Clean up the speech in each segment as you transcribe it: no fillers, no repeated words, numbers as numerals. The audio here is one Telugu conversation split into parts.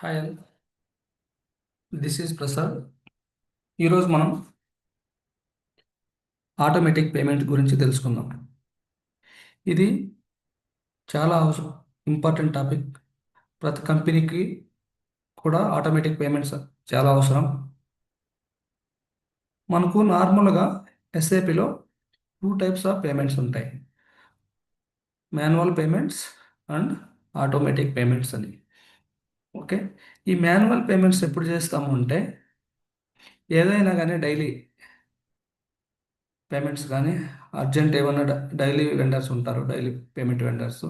Hi all, this is Prasad. ఈరోజు మనం ఆటోమేటిక్ పేమెంట్ గురించి తెలుసుకుందాం. ఇది చాలా ఇంపార్టెంట్ టాపిక్. ప్రతి కంపెనీకి కూడా ఆటోమేటిక్ పేమెంట్స్ చాలా అవసరం. మనకు నార్మల్గా ఎస్ఏపిలో టూ టైప్స్ ఆఫ్ పేమెంట్స్ ఉంటాయి: manual payments and automatic payments అని. ఓకే, ఈ మాన్యువల్ పేమెంట్స్ ఎప్పుడు చేస్తాము అంటే ఏదైనా కానీ డైలీ పేమెంట్స్ కానీ అర్జెంట్ ఏమన్నా డైలీ వెండర్స్ ఉంటారు, daily payment vendors.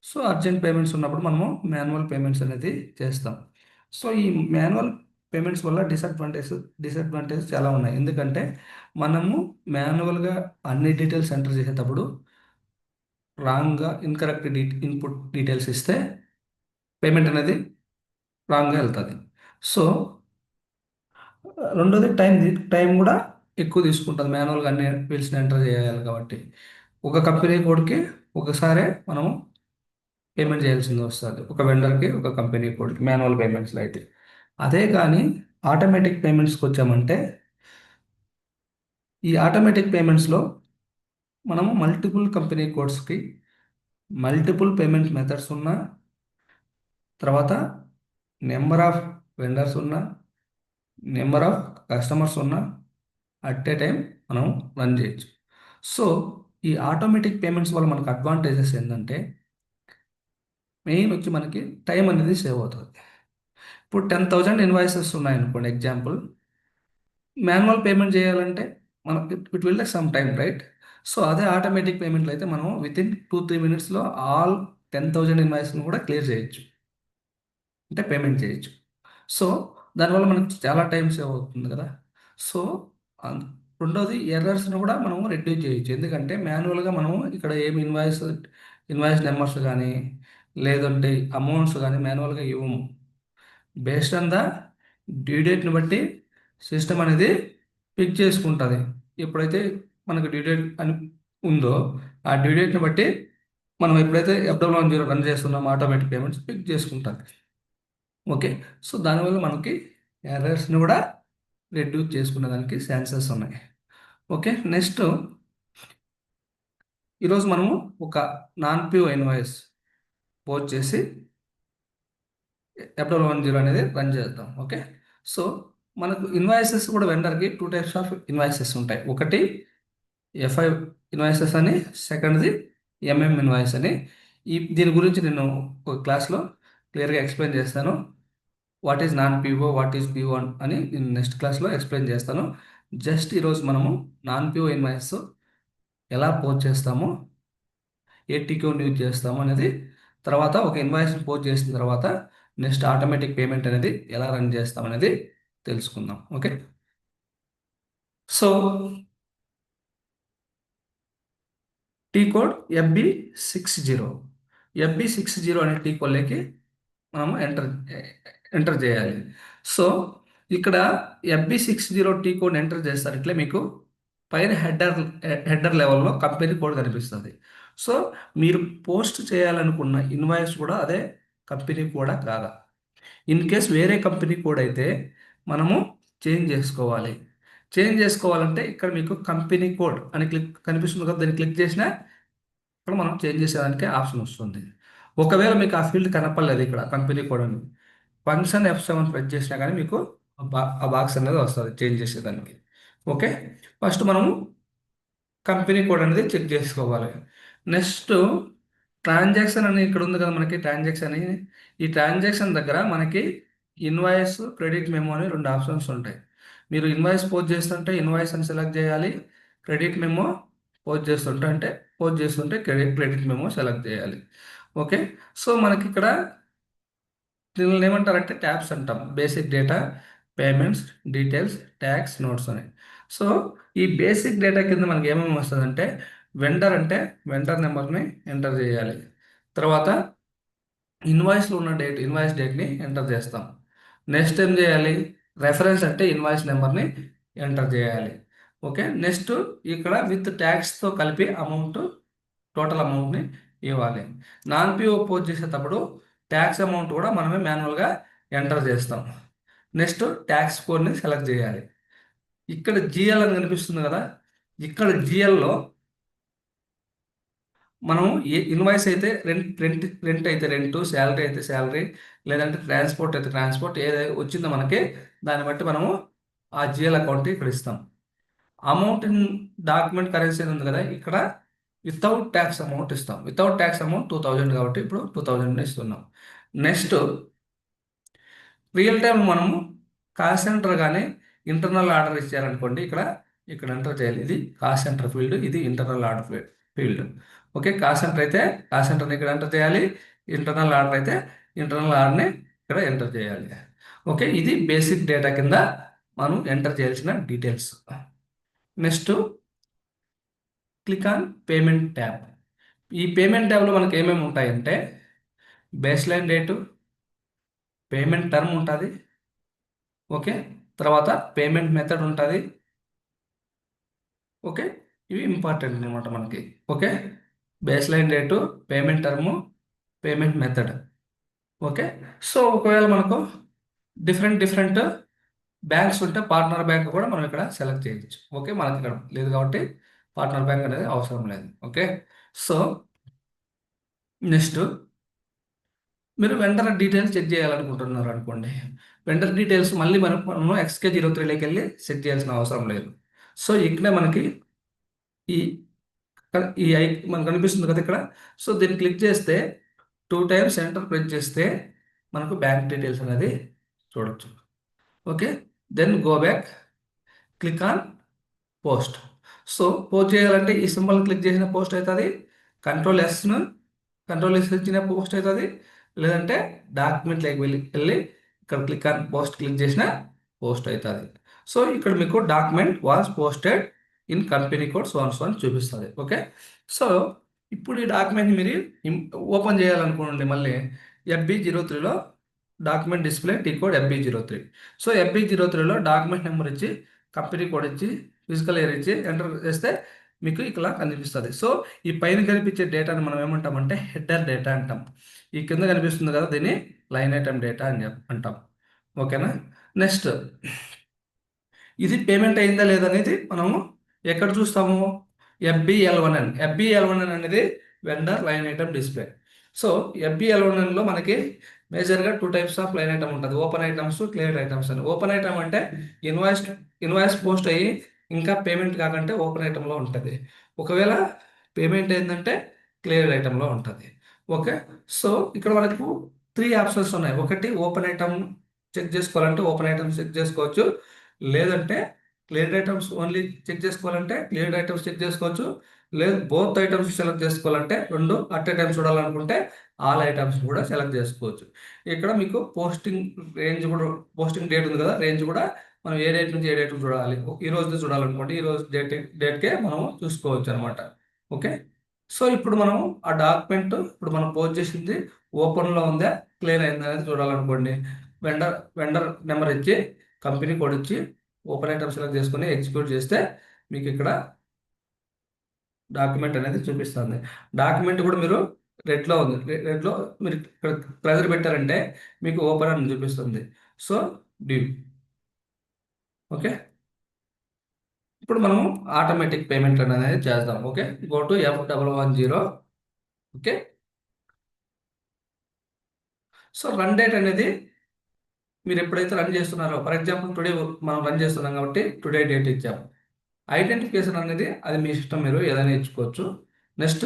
So urgent payments ఉన్నప్పుడు మనము మాన్యువల్ పేమెంట్స్ అనేది చేస్తాం. సో ఈ మాన్యువల్ పేమెంట్స్ వల్ల డిసడ్వాంటేజ్ చాలా ఉన్నాయి. ఎందుకంటే మనము మాన్యువల్గా అన్ని డీటెయిల్స్ ఎంటర్ చేసేటప్పుడు రాంగ్గా ఇన్కరెక్ట్ ఇన్పుట్ డీటెయిల్స్ ఇస్తే పేమెంట్ అనేది రాంగ్గా వెళ్తుంది. సో రెండోది టైం కూడా ఎక్కువ తీసుకుంటుంది. మాన్యువల్గా అన్ని ఫీల్డ్స్ని ఎంటర్ చేయాలి కాబట్టి ఒక కంపెనీ కోడ్కి ఒకసారే మనము పేమెంట్ చేయాల్సింది వస్తుంది, ఒక వెండర్కి ఒక కంపెనీ కోడ్కి, మాన్యువల్ పేమెంట్స్లో అయితే. అదే కానీ ఆటోమేటిక్ పేమెంట్స్కి వచ్చామంటే ఈ ఆటోమేటిక్ పేమెంట్స్లో మనము మల్టిపుల్ కంపెనీ కోడ్స్కి మల్టిపుల్ పేమెంట్ మెథడ్స్ ఉన్న తర్వాత నెంబర్ ఆఫ్ వెండర్స్ ఉన్న నెంబర్ ఆఫ్ కస్టమర్స్ ఉన్న అట్ ఏ టైం మనం రన్ చేయొచ్చు. సో ఈ ఆటోమేటిక్ పేమెంట్స్ వల్ల మనకు అడ్వాంటేజెస్ ఏంటంటే మెయిన్ వచ్చి మనకి టైం అనేది సేవ్ అవుతుంది. ఇప్పుడు 10,000 ఇన్వాయిసెస్ ఉన్నాయనుకోండి ఎగ్జాంపుల్, మాన్యువల్ పేమెంట్ చేయాలంటే మనం it will take some time, right? So అదే ఆటోమేటిక్ పేమెంట్లో అయితే మనం వితిన్ 2-3 మినిట్స్లో ఆల్ 10,000 ఇన్వాయిస్ని కూడా క్లియర్ చేయొచ్చు, అంటే పేమెంట్ చేయొచ్చు. సో దానివల్ల మనకు చాలా టైం సేవ్ అవుతుంది కదా. సో రెండోది ఎర్రర్స్ని కూడా మనము రెడ్యూస్ చేయొచ్చు. ఎందుకంటే మాన్యువల్గా మనము ఇక్కడ ఏమి ఇన్వాయిస్ నెంబర్స్ కానీ లేదంటే అమౌంట్స్ కానీ మాన్యువల్గా ఇవ్వము. బేస్డ్ ఆన్ ద డ్యూ డేట్ని బట్టి సిస్టమ్ అనేది పిక్ చేసుకుంటుంది. ఎప్పుడైతే మనకు డ్యూ డేట్ అని ఉందో ఆ డ్యూ డేట్ని బట్టి మనం ఎప్పుడైతే F110 రన్ చేస్తున్నామో ఆటోమేటిక్ పేమెంట్స్ పిక్ చేసుకుంటుంది. ఓకే, సో దానివల్ల మనకి ఎర్రర్స్ని కూడా రెడ్యూస్ చేసుకునే దానికి ఛాన్సెస్ ఉన్నాయి. ఓకే, నెక్స్ట్ ఈరోజు మనము ఒక నాన్ ప్యూ ఇన్వాయిస్ పోస్ట్ చేసి F110 అనేది రన్ చేద్దాం. ఓకే, సో మనకు ఇన్వాయిసెస్ కూడా వెండర్కి టూ టైప్స్ ఆఫ్ ఇన్వాయిసెస్ ఉంటాయి. ఒకటి ఎఫ్ఐ ఇన్వాయిసెస్ అని, సెకండ్ది ఇన్వాయిస్ అని. దీని గురించి నేను ఒక క్లాస్లో క్లియర్గా ఎక్స్ప్లెయిన్ చేస్తాను. What is non PO, what is PO అని నేను నెక్స్ట్ క్లాస్లో ఎక్స్ప్లెయిన్ చేస్తాను. జస్ట్ ఈరోజు మనము నాన్ పిఓ ఇన్వాయిస్ ఎలా పోస్ట్ చేస్తాము, ఏ టిక్యూని యూజ్ చేస్తాము అనేది, తర్వాత ఒక ఇన్వాయిస్ పోస్ట్ చేసిన తర్వాత నెక్స్ట్ ఆటోమేటిక్ పేమెంట్ అనేది ఎలా రన్ చేస్తాం అనేది తెలుసుకుందాం. Okay, so T code FB60 అనే టీ కోడ్లోకి మనము ఎంటర్ చేయాలి. సో ఇక్కడ FB60 టీ కోడ్ ఎంటర్ చేస్తారు. ఇట్లా మీకు పైన హెడర్ లెవెల్లో కంపెనీ కోడ్ కనిపిస్తుంది. సో మీరు పోస్ట్ చేయాలనుకున్న ఇన్వాయిస్ కూడా అదే కంపెనీ కూడా కాదా. ఇన్ కేస్ వేరే కంపెనీ కోడ్ అయితే మనము చేంజ్ చేసుకోవాలంటే ఇక్కడ మీకు కంపెనీ కోడ్ అని కనిపిస్తుంది కదా, దాన్ని క్లిక్ చేసినా ఇక్కడ మనం చేంజ్ చేసేదానికి ఆప్షన్ వస్తుంది. ఒకవేళ మీకు ఆ ఫీల్డ్ కనపడలేదు ఇక్కడ కంపెనీ కోడ్ అని, ఫంక్షన్ F7 ప్రెస్ చేసినా కానీ మీకు ఆ బాక్స్ అనేది వస్తుంది చేంజ్ చేసేదానికి. ఓకే, ఫస్ట్ మనము కంపెనీ కోడ్ అనేది చెక్ చేసుకోవాలి. నెక్స్ట్ ట్రాన్సాక్షన్ అని ఇక్కడ ఉంది కదా మనకి ట్రాన్సాక్షన్ అని. ఈ ట్రాన్సాక్షన్ దగ్గర మనకి ఇన్వాయిస్, క్రెడిట్ మెమో అని రెండు ఆప్షన్స్ ఉంటాయి. మీరు ఇన్వాయిస్ పోస్ట్ చేస్తుంటే ఇన్వాయిస్ అని సెలెక్ట్ చేయాలి, క్రెడిట్ మెమో పోస్ట్ చేస్తుంటే క్రెడిట్ మెమో సెలెక్ట్ చేయాలి. ఓకే, సో మనకి ఇక్కడ దీనిని ఏమంటారంటే ట్యాబ్స్ అంటాం: basic data, payments, details, tax, notes అని. సో ఈ బేసిక్ డేటా కింద మనకి ఏమేమి వస్తుందంటే వెండర్ అంటే వెండర్ నెంబర్ని ఎంటర్ చేయాలి. తర్వాత ఇన్వాయిస్లో ఉన్న ఇన్వాయిస్ డేట్ని ఎంటర్ చేస్తాం. నెక్స్ట్ ఏం చేయాలి, రెఫరెన్స్ అంటే ఇన్వాయిస్ నెంబర్ని ఎంటర్ చేయాలి. ఓకే, నెక్స్ట్ ఇక్కడ విత్ ట్యాక్స్తో కలిపి టోటల్ అమౌంట్ని ఇవ్వాలి. నాన్ పిఓ పోస్ట్ చేసేటప్పుడు ట్యాక్స్ అమౌంట్ కూడా మనమే మాన్యువల్గా ఎంటర్ చేస్తాం. నెక్స్ట్ ట్యాక్స్ కోడ్ని సెలెక్ట్ చేయాలి. ఇక్కడ జిఎల్ అని కనిపిస్తుంది కదా, ఇక్కడ జిఎల్లో మనం ఏ ఇన్వాయిస్ అయితే రెంట్ అయితే రెంట్, శాలరీ అయితే శాలరీ, లేదంటే ట్రాన్స్పోర్ట్ అయితే ట్రాన్స్పోర్ట్, ఏదైతే వచ్చిందో మనకి దాన్ని బట్టి మనము ఆ జిఎల్ అకౌంట్ ఇక్కడ ఇస్తాం. అమౌంట్ ఇన్ డాక్యుమెంట్ కరెన్సీ ఉంది కదా, ఇక్కడ వితౌట్ ట్యాక్స్ అమౌంట్ ఇస్తాం. వితౌట్ ట్యాక్స్ అమౌంట్ 2000 కాబట్టి ఇప్పుడు 2000 ఇస్తున్నాం. నెక్స్ట్ రియల్ టైం మనము కాస్ట్ సెంటర్ కానీ ఇంటర్నల్ ఆర్డర్ ఇచ్చారనుకోండి, ఇక్కడ ఎంటర్ చేయాలి. ఇది కాస్ట్ సెంటర్ ఫీల్డ్, ఇది internal order field. Okay, cost centre అయితే కాస్ట్ సెంటర్ని ఇక్కడ ఎంటర్ చేయాలి, ఇంటర్నల్ ఆర్డర్ అయితే ఇంటర్నల్ ఆర్డర్ని ఇక్కడ ఎంటర్ చేయాలి. ఓకే, ఇది బేసిక్ డేటా కింద మనం ఎంటర్ చేయాల్సిన details. Next click on payment tab. ఈ పేమెంట్ ట్యాబ్లో మనకి ఏమేమి ఉంటాయంటే base line rate, payment term ఉంటుంది, ఓకే, తర్వాత పేమెంట్ మెథడ్ ఉంటుంది. ఓకే, ఇవి ఇంపార్టెంట్ అనమాట మనకి. Okay, base line rate, payment term, payment method. Okay, so ఒకవేళ మనకు డిఫరెంట్ బ్యాంక్స్ ఉంటే పార్ట్నర్ బ్యాంక్ కూడా మనం ఇక్కడ సెలెక్ట్ చేయొచ్చు. ఓకే, మనకి ఇక్కడ లేదు కాబట్టి పార్ట్నర్ బ్యాంక్ అనేది అవసరం లేదు. ఓకే, సో నెక్స్ట్ మీరు వెండర్ డీటెయిల్స్ చెక్ చేయాలనుకుంటున్నారు అనుకోండి, వెండర్ డీటెయిల్స్ మళ్ళీ మనము XK03లోకి వెళ్ళి సెట్ చేయాల్సిన అవసరం లేదు. సో ఇక్కడే మనకి ఈ ఈ మనకు కనిపిస్తుంది కదా ఇక్కడ. సో దీన్ని క్లిక్ చేస్తే 2 టైమ్స్ ఎంటర్ ప్రెస్ చేస్తే మనకు బ్యాంక్ డీటెయిల్స్ అనేది చూడొచ్చు. Okay, then go back, click on post. So post చేయాలంటే ఈ సింబల్ క్లిక్ చేసిన పోస్ట్ అవుతుంది, కంట్రోల్ ఎస్ ఇచ్చిన పోస్ట్ అవుతుంది, లేదంటే డాక్యుమెంట్లోకి వెళ్ళి ఇక్కడ క్లిక్ ఆన్ పోస్ట్ క్లిక్ చేసిన పోస్ట్ అవుతుంది. సో ఇక్కడ మీకు document was posted in company code so అని చూపిస్తుంది. ఓకే, సో ఇప్పుడు ఈ డాక్యుమెంట్ మీరు ఓపెన్ చేయాలనుకోండి, మళ్ళీ FB03లో document display T code FB03. So FB03లో డాక్యుమెంట్ నెంబర్ ఇచ్చి కంపెనీ కోడ్ ఇచ్చి ఫిజికల్ ఇయర్ ఇచ్చి ఎంటర్ చేస్తే మీకు ఇక్కడ కనిపిస్తుంది. సో ఈ పైన కనిపించే డేటాని మనం ఏమంటామంటే హెడర్ డేటా అంటాం. ఈ కింద కనిపిస్తుంది కదా, దీన్ని లైన్ ఐటమ్ డేటా అని అంటాం. ఓకేనా, నెక్స్ట్ ఇది పేమెంట్ అయిందా లేదనేది మనము ఎక్కడ చూస్తాము, FB11N అనేది vendor line item display. So FB11Nలో మనకి మేజర్గా 2 టైప్స్ ఆఫ్ లైన్ ఐటమ్ ఉంటుంది, ఓపెన్ ఐటమ్స్, క్లియర్ ఐటమ్స్ అని. ఓపెన్ ఐటమ్ అంటే ఇన్వాయిస్ పోస్ట్ అయ్యి ఇంకా పేమెంట్ కాకంటే ఓపెన్ ఐటమ్లో ఉంటుంది. ఒకవేళ పేమెంట్ ఏంటంటే క్లియర్ ఐటమ్లో ఉంటుంది. ఓకే, సో ఇక్కడ మనకు 3 ఆప్షన్స్ ఉన్నాయి. ఒకటి ఓపెన్ ఐటమ్ చెక్ చేసుకోవాలంటే ఓపెన్ ఐటమ్స్ చెక్ చేసుకోవచ్చు, లేదంటే క్లియర్డ్ ఐటమ్స్ ఓన్లీ చెక్ చేసుకోవాలంటే క్లియర్డ్ ఐటమ్స్ చెక్ చేసుకోవచ్చు, లేదు బోత్ ఐటమ్స్ సెలెక్ట్ చేసుకోవాలంటే రెండు అట్ ఏ టైం చూడాలనుకుంటే ఆల్ ఐటమ్స్ కూడా సెలెక్ట్ చేసుకోవచ్చు. ఇక్కడ మీకు పోస్టింగ్ రేంజ్ కూడా, పోస్టింగ్ డేట్ ఉంది కదా, రేంజ్ కూడా మనం ఏ డేట్ నుంచి ఏ డేట్ చూడాలి, ఈ రోజు చూడాలనుకోండి ఈ రోజు డేట్కే మనం చూసుకోవచ్చు అనమాట. ఓకే, సో ఇప్పుడు మనం ఆ డాక్యుమెంట్ ఇప్పుడు మనం పోస్ట్ చేసింది ఓపెన్లో ఉందా క్లియర్ అయిందా అనేది చూడాలనుకోండి, వెండర్ నెంబర్ ఇచ్చి కంపెనీ కోడ్ ఇచ్చి ఓపెన్ ఐటమ్ సెలెక్ట్ చేసుకొని ఎగ్జిక్యూట్ చేస్తే మీకు ఇక్కడ డాక్యుమెంట్ అనేది చూపిస్తుంది. డాక్యుమెంట్ కూడా మీరు రెడ్లో ఉంది, రెడ్లో మీరు ఇక్కడ ప్రెజర్ పెట్టారంటే మీకు ఓపెన్ అని చూపిస్తుంది. So due. ఓకే, ఇప్పుడు మనం ఆటోమేటిక్ పేమెంట్ అనేది చేద్దాం. Okay, go to F110. Okay, so run date అనేది మీరు ఎప్పుడైతే రన్ చేస్తున్నారో, ఫర్ ఎగ్జాంపుల్ టుడే మనం రన్ చేస్తున్నాం కాబట్టి టుడే డేట్ ఇచ్చాము. ఐడెంటిఫికేషన్ అనేది అది మీ ఇష్టం, మీరు ఏదైనా ఇచ్చుకోవచ్చు. Next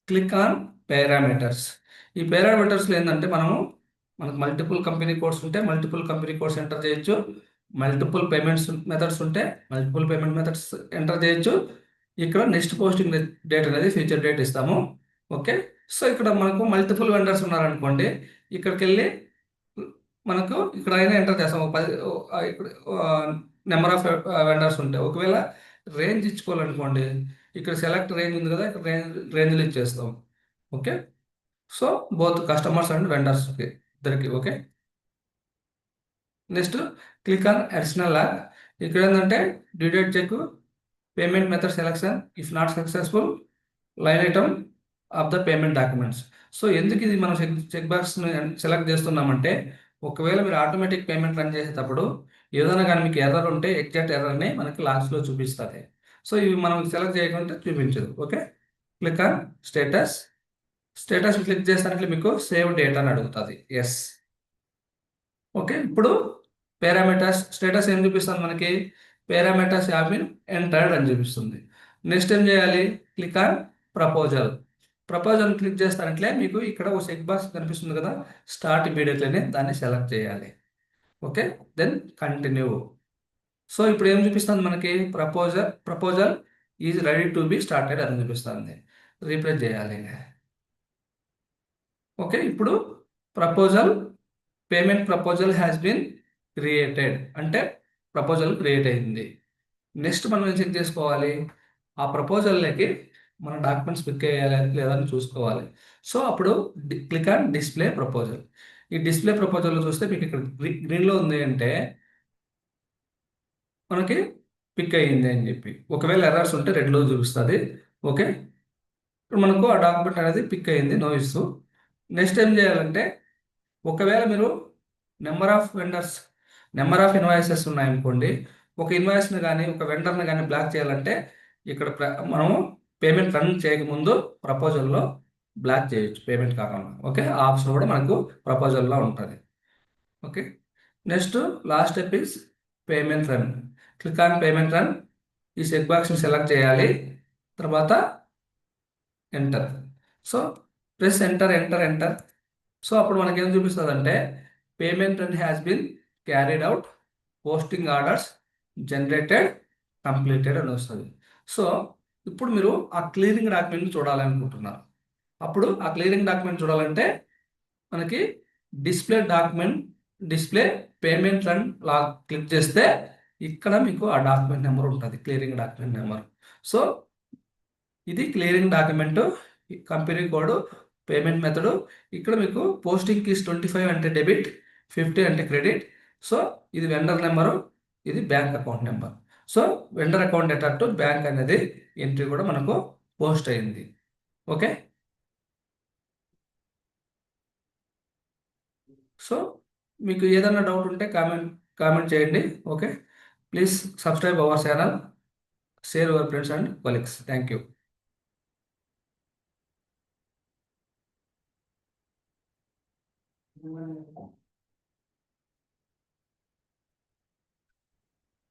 click on parameters. ఈ పారామీటర్స్లో ఏంటంటే మనకు మల్టిపుల్ కంపెనీ కోడ్స్ ఉంటే మల్టిపుల్ కంపెనీ కోడ్స్ ఎంటర్ చేయొచ్చు, మల్టిపుల్ పేమెంట్స్ మెథడ్స్ ఉంటే మల్టిపుల్ పేమెంట్ మెథడ్స్ ఎంటర్ చేయొచ్చు. ఇక్కడ నెక్స్ట్ పోస్టింగ్ డేట్ అనేది ఫ్యూచర్ డేట్ ఇస్తాము. ఓకే, సో ఇక్కడ మనకు మల్టిపుల్ వెండర్స్ ఉన్నారనుకోండి, ఇక్కడికి వెళ్ళి మనకు ఇక్కడ అయినా ఎంటర్ చేస్తాం. 10 ఇక్కడ నెంబర్ ఆఫ్ వెండర్స్ ఉంటాయి. ఒకవేళ రేంజ్ ఇచ్చుకోవాలనుకోండి, ఇక్కడ సెలెక్ట్ రేంజ్ ఉంది కదా, ఇక్కడ రేంజ్లు ఇచ్చేస్తాం. Okay, so both customers and వెండర్స్కి ఇద్దరికి. Okay, next click on additional log. ఇక్కడ ఏంటంటే due date check, payment method selection, if not successful line item of the payment documents. So ఎందుకు ఇది మనం చెక్ బాక్స్ని సెలెక్ట్ చేస్తున్నామంటే ఒకవేళ మీరు ఆటోమేటిక్ పేమెంట్ రన్ చేసేటప్పుడు ఏదైనా కానీ మీకు ఎర్రర్ ఉంటే ఎగ్జాక్ట్ ఎర్రర్ని మనకి లాస్ట్లో చూపిస్తుంది. సో ఇవి మనం సెలెక్ట్ చేయకుంటే చూపించదు. Okay, click on status. Status click చేసినట్లు మీకు సేవ్ డేటా అని అడుగుతుంది. ఎస్. ఓకే, ఇప్పుడు పారామీటర్స్ స్టేటస్ ఏం చూపిస్తుంది మనకి? పారామీటర్స్ హ్యావ్ బీన్ ఎంటర్డ్ అని చూపిస్తుంది. నెక్స్ట్ ఏం చేయాలి? Click on proposal. Proposal click చేస్తానంటే మీకు ఇక్కడ ఒక చెక్ బాక్స్ కనిపిస్తుంది కదా, స్టార్ట్ ఇమీడియట్లీ అని, దాన్ని సెలెక్ట్ చేయాలి. Okay, then continue. సో ఇప్పుడు ఏం చూపిస్తుంది మనకి? Proposal is ready to be started అని చూపిస్తుంది. రీప్లేస్ చేయాలి. ఓకే, ఇప్పుడు proposal payment has been created అంటే ప్రపోజల్ క్రియేట్ అయింది. నెక్స్ట్ మనం ఏం చెక్ చేసుకోవాలి? ఆ ప్రపోజల్లోకి మన డాక్యుమెంట్స్ పిక్ అయ్యాలి లేదా అని చూసుకోవాలి. సో అప్పుడు క్లిక్ ఆన్ డిస్ప్లే ప్రపోజల్. ఈ డిస్ప్లే ప్రపోజల్లో చూస్తే మీకు ఇక్కడ గ్రీన్లో ఉంది అంటే మనకి పిక్ అయ్యింది అని చెప్పి. ఒకవేళ ఎర్రర్స్ ఉంటే రెడ్లో చూపిస్తుంది. ఓకే, ఇప్పుడు మనకు ఆ డాక్యుమెంట్ అనేది పిక్ అయ్యింది, నో ఇష్యూ. నెక్స్ట్ ఏం చేయాలంటే, ఒకవేళ మీరు నెంబర్ ఆఫ్ ఇన్వాయిసెస్ ఉన్నాయనుకోండి, ఒక ఇన్వాయిస్ని కానీ ఒక వెండర్ని కానీ బ్లాక్ చేయాలంటే ఇక్కడ మనము పేమెంట్ రన్ చేయకముందు ప్రపోజల్లో బ్లాక్ చేయొచ్చు, పేమెంట్ కాకుండా. ఓకే, ఆ ఆప్షన్ కూడా మనకు ప్రపోజల్లో ఉంటుంది. Okay, next last step is payment run. Click on payment run. ఈ చెక్ బాక్స్ని సెలెక్ట్ చేయాలి, తర్వాత enter. So press enter enter enter. So అప్పుడు మనకి ఏం చూపిస్తుంది అంటే payment run has been carried out, posting orders generated, completed అని వస్తుంది. సో ఇప్పుడు మీరు ఆ క్లియరింగ్ డాక్యుమెంట్ చూడాలనుకుంటున్నారు. అప్పుడు ఆ క్లియరింగ్ డాక్యుమెంట్ చూడాలంటే మనకి డిస్ప్లే పేమెంట్ రన్ లా క్లిక్ చేస్తే ఇక్కడ మీకు ఆ డాక్యుమెంట్ నెంబర్ ఉంటుంది, క్లియరింగ్ డాక్యుమెంట్ నెంబర్. సో ఇది clearing document, company code, payment method. ఇక్కడ మీకు పోస్టింగ్ కీస్ 25 అంటే డెబిట్, 50 అంటే క్రెడిట్. సో ఇది వెండర్ నెంబరు, ఇది bank account number. So vendor account data to bank అనేది ఎంట్రీ కూడా మనకు పోస్ట్ అయింది. ఓకే, సో మీకు ఏదైనా డౌట్ ఉంటే కామెంట్ చేయండి. Okay, please subscribe our channel, share your friends and colleagues. Thank you.